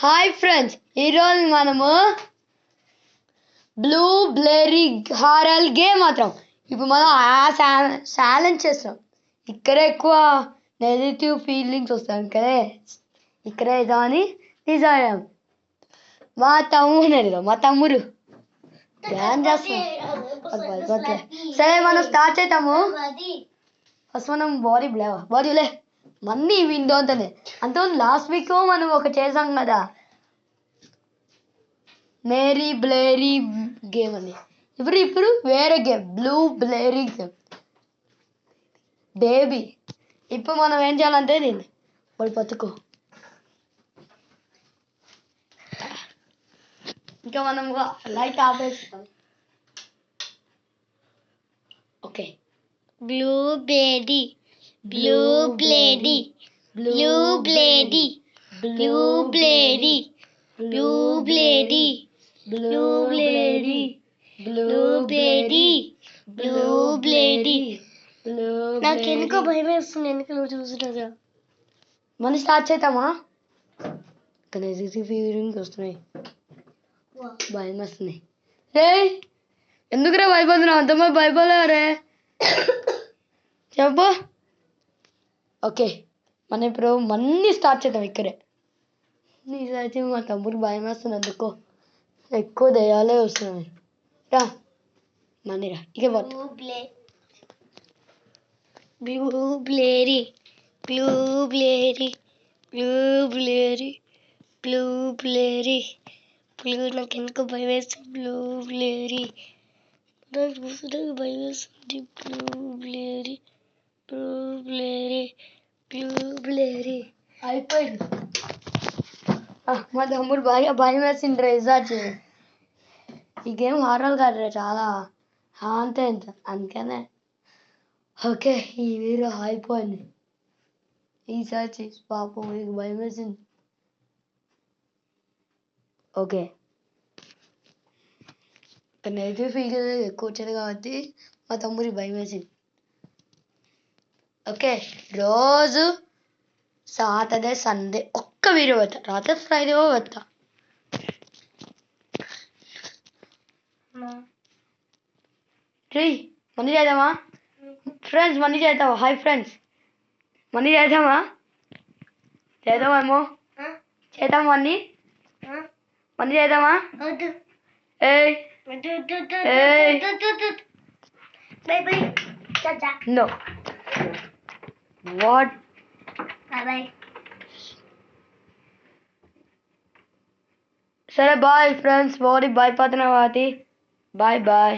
Hi friends, ఈరోజు మనము blue బ్లెరీ horror game మాత్రం ఇప్పుడు మనం ఛాలెంజ్ చేస్తాం. ఇక్కడే ఎక్కువ నెగిటివ్ ఫీలింగ్స్ వస్తాయి. ఇక్కడే ఇదామని నిజాం మా తమ్ముడు డ్యాన్స్ చేస్తాం. సరే మనం స్టార్ట్ చేద్దాము. ఫస్ట్ మనం బాడీ మన్నీ విండో అంత లాస్ట్ వీక్ మనం ఒక చేసాం కదా, మేరీ బ్లేరీ గేమ్ అని. ఇప్పుడు వేరే game, blueberry game baby. ఇప్పుడు మనం ఏం చేయాలంటే దీన్ని వాడు బతుకు. ఇంకా మనం లైట్ ఆపేస్తాం. Okay, Blueberry, blueberry, blueberry, blueberry, blueberry, blueberry, blueberry, blueberry. నాకు ఎందుకో భయం వేస్తుంది, ఎందుకు నువ్వు చూసినాగా. మనం స్టార్ట్ చేద్దామా? ఫీలింగ్స్ వస్తున్నాయి, భయం వస్తుంది. రే ఎందుకురా భయపడుతున్నావు? అంతమంది భయపడలేరే చెప్పు. ఓకే, మనం ఇప్పుడు మన్నీ స్టార్ట్ చేద్దాం. ఇక్కడే నీకైతే మా తమ్ముడు భయం వేస్తుంది, అందుకో ఎక్కువ దయ్యాలే వస్తున్నాయి. రా మనీ రా, ఇక Blueberry, blueberry, blueberry, blueberry, blue. నాకు ఎందుకో భయం వేస్తుంది. బ్లూబెర్రీ నాకు చూసినాక భయం వేస్తుంది. Blueberry, blueberry, blueberry. అయిపోయింది. మా తమ్ముడు భయం వేసింది రిజార్ట్. ఈ గేమ్ హారర్ కాదు, చాలా అంతే అందుకనే. ఓకే, ఈ వీరు అయిపోయింది. ఈసారి పాపం మీకు భయం వేసింది. ఓకే, నెగిటివ్ ఫీల్ ఎక్కువ వచ్చింది కాబట్టి మా తమ్ముడికి భయం వేసింది. ఓకే, రోజు సాటర్డే సండే ఒక్క వీడియో పెడతా, రాత్రి ఫ్రైడే పెడతా. మనీ చేద్దామా ఫ్రెండ్స్? మనీ చేద్దామా? హాయ్ ఫ్రెండ్స్, మనీ చేద్దామా? చేద్దామేమో, చేద్దాం. మనీ చేద్దామా? ఏయ్ నో, వాట్? సరే బాయ్ ఫ్రెండ్స్, బాడీ భయపడుతున్నా వాటి. Bye bye.